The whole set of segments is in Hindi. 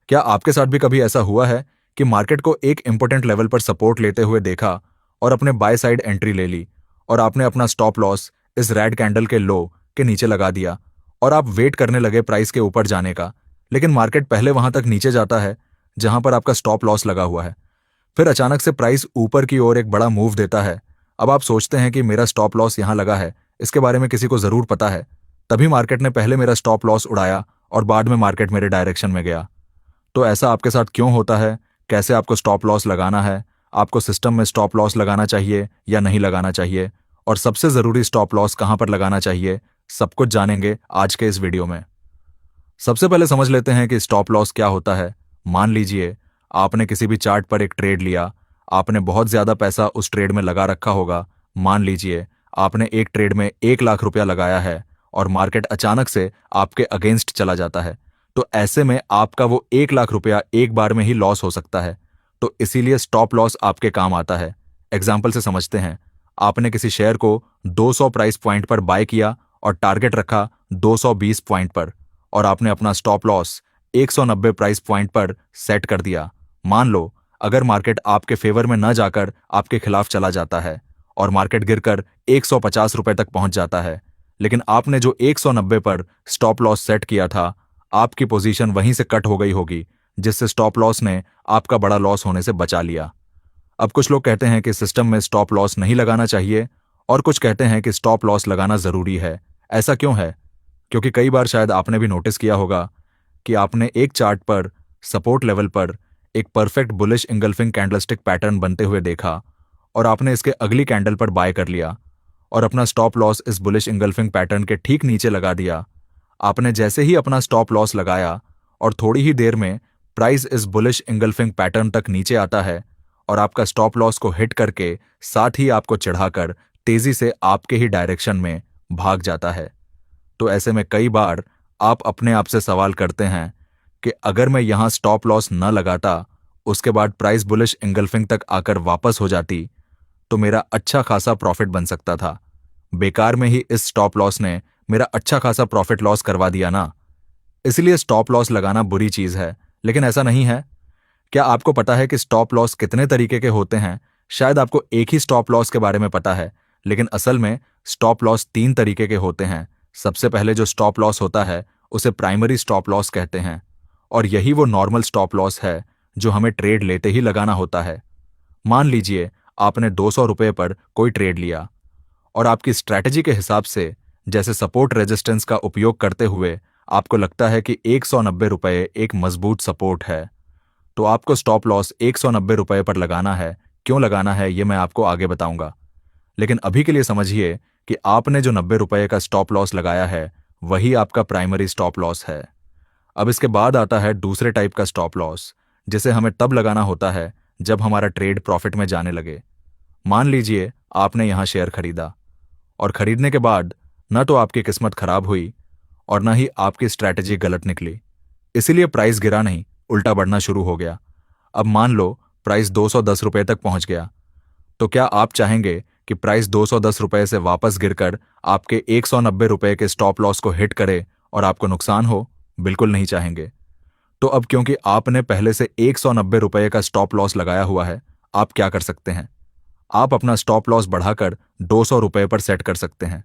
क्या आपके साथ भी कभी ऐसा हुआ है कि मार्केट को एक इंपॉर्टेंट लेवल पर सपोर्ट लेते हुए देखा और अपने बाय साइड एंट्री ले ली और आपने अपना स्टॉप लॉस इस रेड कैंडल के लो के नीचे लगा दिया और आप वेट करने लगे प्राइस के ऊपर जाने का, लेकिन मार्केट पहले वहां तक नीचे जाता है जहां पर आपका स्टॉप लॉस लगा हुआ है। फिर अचानक से प्राइस ऊपर की ओर एक बड़ा मूव देता है। अब आप सोचते हैं कि मेरा स्टॉप लॉस यहां लगा है, इसके बारे में किसी को जरूर पता है। तभी मार्केट ने पहले मेरा स्टॉप लॉस उड़ाया और बाद में मार्केट मेरे डायरेक्शन में गया। तो ऐसा आपके साथ क्यों होता है? कैसे आपको स्टॉप लॉस लगाना है? आपको सिस्टम में स्टॉप लॉस लगाना चाहिए या नहीं लगाना चाहिए? और सबसे जरूरी स्टॉप लॉस कहां पर लगाना चाहिए? सब कुछ जानेंगे आज के इस वीडियो में। सबसे पहले समझ लेते हैं कि स्टॉप लॉस क्या होता है। मान लीजिए आपने किसी भी चार्ट पर एक ट्रेड लिया, आपने बहुत ज्यादा पैसा उस ट्रेड में लगा रखा होगा। मान लीजिए आपने एक ट्रेड में 1 लाख रुपया लगाया है और मार्केट अचानक से आपके अगेंस्ट चला जाता है, तो ऐसे में आपका वो 1 लाख रुपया एक बार में ही लॉस हो सकता है। तो इसीलिए स्टॉप लॉस आपके काम आता है। एग्जाम्पल से समझते हैं। आपने किसी शेयर को 200 प्राइस पॉइंट पर बाय किया और टारगेट रखा 220 पॉइंट पर, और आपने अपना स्टॉप लॉस 190 प्राइस पॉइंट पर सेट कर दिया। मान लो अगर मार्केट आपके फेवर में न जाकर आपके खिलाफ चला जाता है और मार्केट गिरकर 150 रुपए तक पहुंच जाता है, लेकिन आपने जो 190 पर स्टॉप लॉस सेट किया था, आपकी पोजीशन वहीं से कट हो गई होगी, जिससे स्टॉप लॉस ने आपका बड़ा लॉस होने से बचा लिया। अब कुछ लोग कहते हैं कि सिस्टम में स्टॉप लॉस नहीं लगाना चाहिए और कुछ कहते हैं कि स्टॉप लॉस लगाना जरूरी है। ऐसा क्यों है? क्योंकि कई बार शायद आपने भी नोटिस किया होगा कि आपने एक चार्ट पर सपोर्ट लेवल पर एक perfect bullish engulfing candlestick pattern बनते हुए देखा और आपने इसके अगली कैंडल पर बाय कर लिया और अपना स्टॉप लॉस इस बुलिश इंगल्फिंग पैटर्न के ठीक नीचे लगा दिया। आपने जैसे ही अपना स्टॉप लॉस लगाया और थोड़ी ही देर में प्राइस इस बुलिश इंगल्फिंग पैटर्न तक नीचे आता है और आपका स्टॉप लॉस को हिट करके साथ ही आपको चढ़ाकर तेजी से आपके ही डायरेक्शन में भाग जाता है। तो ऐसे में कई बार आप अपने आप से सवाल करते हैं कि अगर मैं यहां स्टॉप लॉस न लगाता, उसके बाद प्राइस बुलिश इंगल्फिंग तक आकर वापस हो जाती, तो मेरा अच्छा खासा प्रॉफिट बन सकता था। बेकार में ही इस स्टॉप लॉस ने मेरा अच्छा खासा प्रॉफिट लॉस करवा दिया ना। इसलिए स्टॉप लॉस लगाना बुरी चीज है, लेकिन ऐसा नहीं है। क्या आपको पता है कि स्टॉप लॉस कितने तरीके के होते हैं? शायद आपको एक ही स्टॉप लॉस के बारे में पता है, लेकिन असल में स्टॉप लॉस 3 तरीके के होते हैं। सबसे पहले जो स्टॉप लॉस होता है उसे प्राइमरी स्टॉप लॉस कहते हैं, और यही वो नॉर्मल स्टॉप लॉस है जो हमें ट्रेड लेते ही लगाना होता है। मान लीजिए आपने 200 रुपये पर कोई ट्रेड लिया और आपकी स्ट्रैटेजी के हिसाब से, जैसे सपोर्ट रेजिस्टेंस का उपयोग करते हुए आपको लगता है कि 190 रुपये एक मजबूत सपोर्ट है, तो आपको स्टॉप लॉस 190 रुपये पर लगाना है। क्यों लगाना है ये मैं आपको आगे बताऊंगा, लेकिन अभी के लिए समझिए कि आपने जो 90 रुपये का स्टॉप लॉस लगाया है वही आपका प्राइमरी स्टॉप लॉस है। अब इसके बाद आता है दूसरे टाइप का स्टॉप लॉस, जिसे हमें तब लगाना होता है जब हमारा ट्रेड प्रॉफिट में जाने लगे। मान लीजिए आपने यहां शेयर खरीदा और खरीदने के बाद न तो आपकी किस्मत खराब हुई और न ही आपकी स्ट्रैटेजी गलत निकली, इसीलिए प्राइस गिरा नहीं, उल्टा बढ़ना शुरू हो गया। अब मान लो प्राइस 210 रुपये तक पहुंच गया, तो क्या आप चाहेंगे कि प्राइस 210 रुपये से वापस गिरकर आपके 190 रुपये के स्टॉप लॉस को हिट करे और आपको नुकसान हो? बिल्कुल नहीं चाहेंगे। तो अब क्योंकि आपने पहले से 190 रुपये का स्टॉप लॉस लगाया हुआ है, आप क्या कर सकते हैं? आप अपना स्टॉप लॉस बढ़ाकर 200 रुपये पर सेट कर सकते हैं,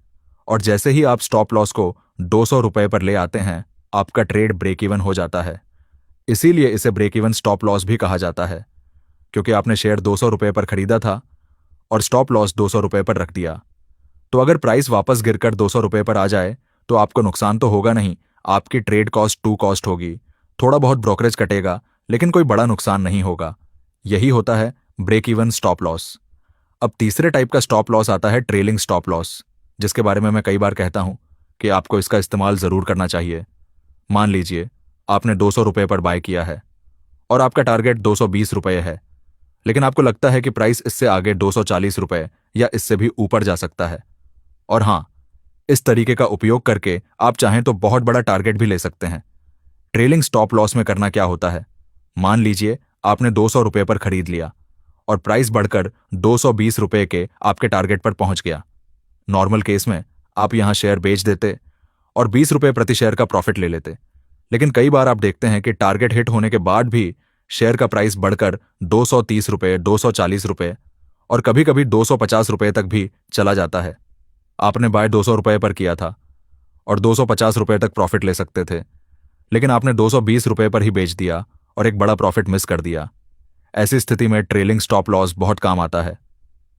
और जैसे ही आप स्टॉप लॉस को 200 रुपये पर ले आते हैं, आपका ट्रेड ब्रेक इवन हो जाता है। इसीलिए इसे ब्रेक इवन स्टॉप लॉस भी कहा जाता है, क्योंकि आपने शेयर 200 रुपये पर खरीदा था और स्टॉप लॉस 200 रुपये पर रख दिया। तो अगर प्राइस वापस गिरकर 200 रुपये पर आ जाए तो आपको नुकसान तो होगा नहीं, आपकी ट्रेड कॉस्ट 2 कॉस्ट होगी। थोड़ा बहुत ब्रोकरेज कटेगा, लेकिन कोई बड़ा नुकसान नहीं होगा। यही होता है ब्रेक इवन स्टॉप लॉस। अब तीसरे टाइप का स्टॉप लॉस आता है ट्रेलिंग स्टॉप लॉस, जिसके बारे में मैं कई बार कहता हूं कि आपको इसका इस्तेमाल जरूर करना चाहिए। मान लीजिए आपने 200 रुपये पर बाय किया है और आपका टारगेट 220 रुपये है, लेकिन आपको लगता है कि प्राइस इससे आगे 240 रुपये या इससे भी ऊपर जा सकता है। और हां, इस तरीके का उपयोग करके आप चाहें तो बहुत बड़ा टारगेट भी ले सकते हैं। ट्रेलिंग स्टॉप लॉस में करना क्या होता है? मान लीजिए आपने 200 रुपये पर खरीद लिया और प्राइस बढ़कर 220 रुपये के आपके टारगेट पर पहुंच गया। नॉर्मल केस में आप यहां शेयर बेच देते और 20 रुपये प्रति शेयर का प्रॉफिट ले लेते, लेकिन कई बार आप देखते हैं कि टारगेट हिट होने के बाद भी शेयर का प्राइस बढ़कर 230 रुपये, 240 रुपये और कभी कभी 250 रुपये तक भी चला जाता है। आपने बाय 200 रुपये पर किया था और 250 रुपये तक प्रॉफिट ले सकते थे, लेकिन आपने 220 रुपये पर ही बेच दिया और एक बड़ा प्रॉफिट मिस कर दिया। ऐसी स्थिति में ट्रेलिंग स्टॉप लॉस बहुत काम आता है।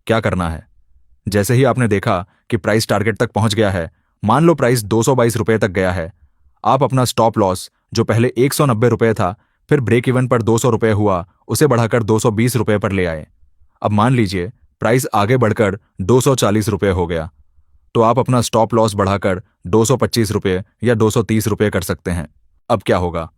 क्या करना है? जैसे ही आपने देखा कि प्राइस टारगेट तक पहुंच गया है, मान लो प्राइस 222 रुपये तक गया है, आप अपना स्टॉप लॉस जो पहले 190 रुपये था, फिर ब्रेक इवन पर 200 रुपये हुआ, उसे बढ़ाकर 220 रुपये पर ले आए। अब मान लीजिए प्राइस आगे बढ़कर 240 रुपये हो गया, तो आप अपना स्टॉप लॉस बढ़ाकर 225 रुपये या 230 रुपये कर सकते हैं। अब क्या होगा?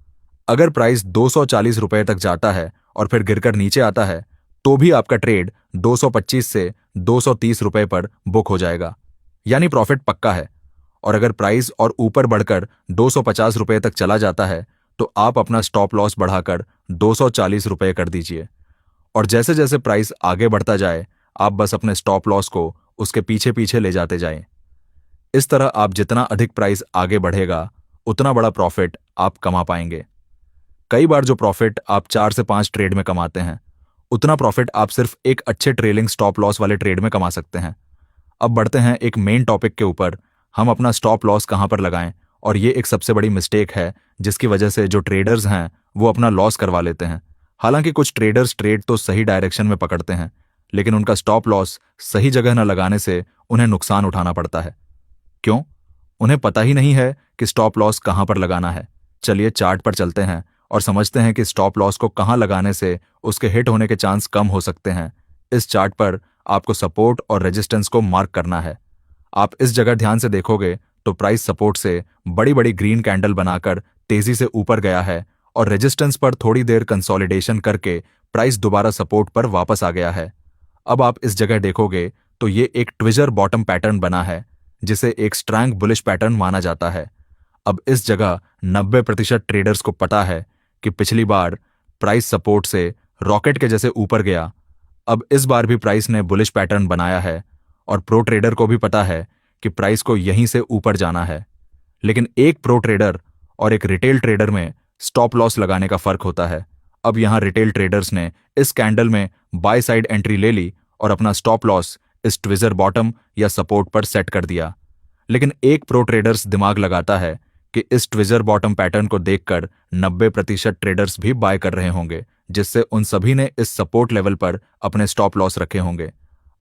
अगर प्राइस 240 रुपये तक जाता है और फिर गिरकर नीचे आता है, तो भी आपका ट्रेड 225 से 230 रुपये पर बुक हो जाएगा, यानी प्रॉफिट पक्का है। और अगर प्राइस और ऊपर बढ़कर 250 रुपये तक चला जाता है, तो आप अपना स्टॉप लॉस बढ़ाकर 240 रुपये कर दीजिए। और जैसे जैसे प्राइस आगे बढ़ता जाए, आप बस अपने स्टॉप लॉस को उसके पीछे पीछे ले जाते जाएं। इस तरह आप जितना अधिक प्राइस आगे बढ़ेगा, उतना बड़ा प्रॉफिट आप कमा पाएंगे। कई बार जो प्रॉफिट आप 4 से 5 ट्रेड में कमाते हैं, उतना प्रॉफिट आप सिर्फ एक अच्छे ट्रेलिंग स्टॉप लॉस वाले ट्रेड में कमा सकते हैं। अब बढ़ते हैं एक मेन टॉपिक के ऊपर, हम अपना स्टॉप लॉस कहां पर लगाएं। और ये एक सबसे बड़ी मिस्टेक है जिसकी वजह से जो ट्रेडर्स हैं वो अपना लॉस करवा लेते हैं। हालांकि कुछ ट्रेडर्स ट्रेड तो सही डायरेक्शन में पकड़ते हैं, लेकिन उनका स्टॉप लॉस सही जगह न लगाने से उन्हें नुकसान उठाना पड़ता है। क्यों? उन्हें पता ही नहीं है कि स्टॉप लॉस कहां पर लगाना है। चलिए चार्ट पर चलते हैं और समझते हैं कि स्टॉप लॉस को कहां लगाने से उसके हिट होने के चांस कम हो सकते हैं। इस चार्ट पर आपको सपोर्ट और रेजिस्टेंस को मार्क करना है। आप इस जगह ध्यान से देखोगे तो प्राइस सपोर्ट से बड़ी बड़ी ग्रीन कैंडल बनाकर तेजी से ऊपर गया है और रेजिस्टेंस पर थोड़ी देर कंसोलिडेशन करके प्राइस दोबारा सपोर्ट पर वापस आ गया है। अब आप इस जगह देखोगे तो ये एक ट्विजर बॉटम पैटर्न बना है, जिसे एक स्ट्रॉन्ग बुलिश पैटर्न माना जाता है। अब इस जगह 90% ट्रेडर्स को पता है कि पिछली बार प्राइस सपोर्ट से रॉकेट के जैसे ऊपर गया। अब इस बार भी प्राइस ने बुलिश पैटर्न बनाया है और प्रो ट्रेडर को भी पता है कि प्राइस को यहीं से ऊपर जाना है। लेकिन एक प्रो ट्रेडर और एक रिटेल ट्रेडर में स्टॉप लॉस लगाने का फर्क होता है। अब यहां रिटेल ट्रेडर्स ने इस कैंडल में बाय साइड एंट्री ले ली और अपना स्टॉप लॉस इस ट्विजर बॉटम या सपोर्ट पर सेट कर दिया। लेकिन एक प्रो ट्रेडर्स दिमाग लगाता है कि इस ट्विजर बॉटम पैटर्न को देखकर 90% ट्रेडर्स भी बाय कर रहे होंगे, जिससे उन सभी ने इस सपोर्ट लेवल पर अपने स्टॉप लॉस रखे होंगे।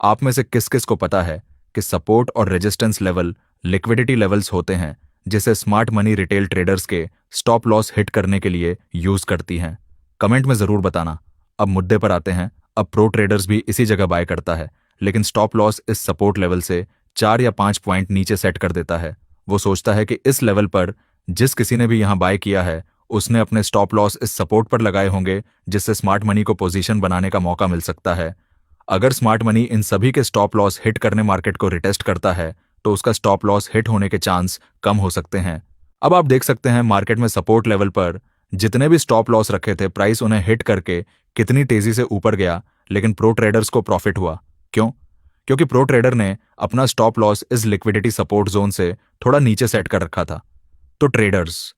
आप में से किस किस को पता है कि सपोर्ट और रेजिस्टेंस लेवल लिक्विडिटी लेवल्स होते हैं, जिसे स्मार्ट मनी रिटेल ट्रेडर्स के स्टॉप लॉस हिट करने के लिए यूज करती हैं? कमेंट में जरूर बताना। अब मुद्दे पर आते हैं। अब प्रो ट्रेडर्स भी इसी जगह बाय करता है, लेकिन स्टॉप लॉस इस सपोर्ट लेवल से 4 या 5 पॉइंट नीचे सेट कर देता है। वो सोचता है कि इस लेवल पर जिस किसी ने भी यहां बाय किया है, उसने अपने स्टॉप लॉस इस सपोर्ट पर लगाए होंगे, जिससे स्मार्ट मनी को पोजीशन बनाने का मौका मिल सकता है। अगर स्मार्ट मनी इन सभी के स्टॉप लॉस हिट करने मार्केट को रिटेस्ट करता है, तो उसका स्टॉप लॉस हिट होने के चांस कम हो सकते हैं। अब आप देख सकते हैं मार्केट में सपोर्ट लेवल पर जितने भी स्टॉप लॉस रखे थे, प्राइस उन्हें हिट करके कितनी तेजी से ऊपर गया, लेकिन प्रो ट्रेडर्स को प्रॉफिट हुआ। क्यों? क्योंकि प्रो ट्रेडर ने अपना स्टॉप लॉस इस लिक्विडिटी सपोर्ट जोन से थोड़ा नीचे सेट कर रखा था। तो ट्रेडर्स,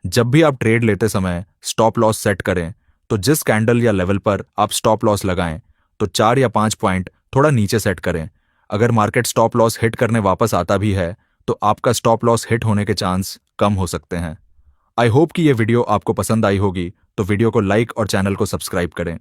जब भी आप ट्रेड लेते समय स्टॉप लॉस सेट करें, तो जिस कैंडल या लेवल पर आप स्टॉप लॉस लगाएं, तो 4 या 5 पॉइंट थोड़ा नीचे सेट करें। अगर मार्केट स्टॉप लॉस हिट करने वापस आता भी है, तो आपका स्टॉप लॉस हिट होने के चांस कम हो सकते हैं। आई होप कि ये वीडियो आपको पसंद आई होगी, तो वीडियो को लाइक और चैनल को सब्सक्राइब करें।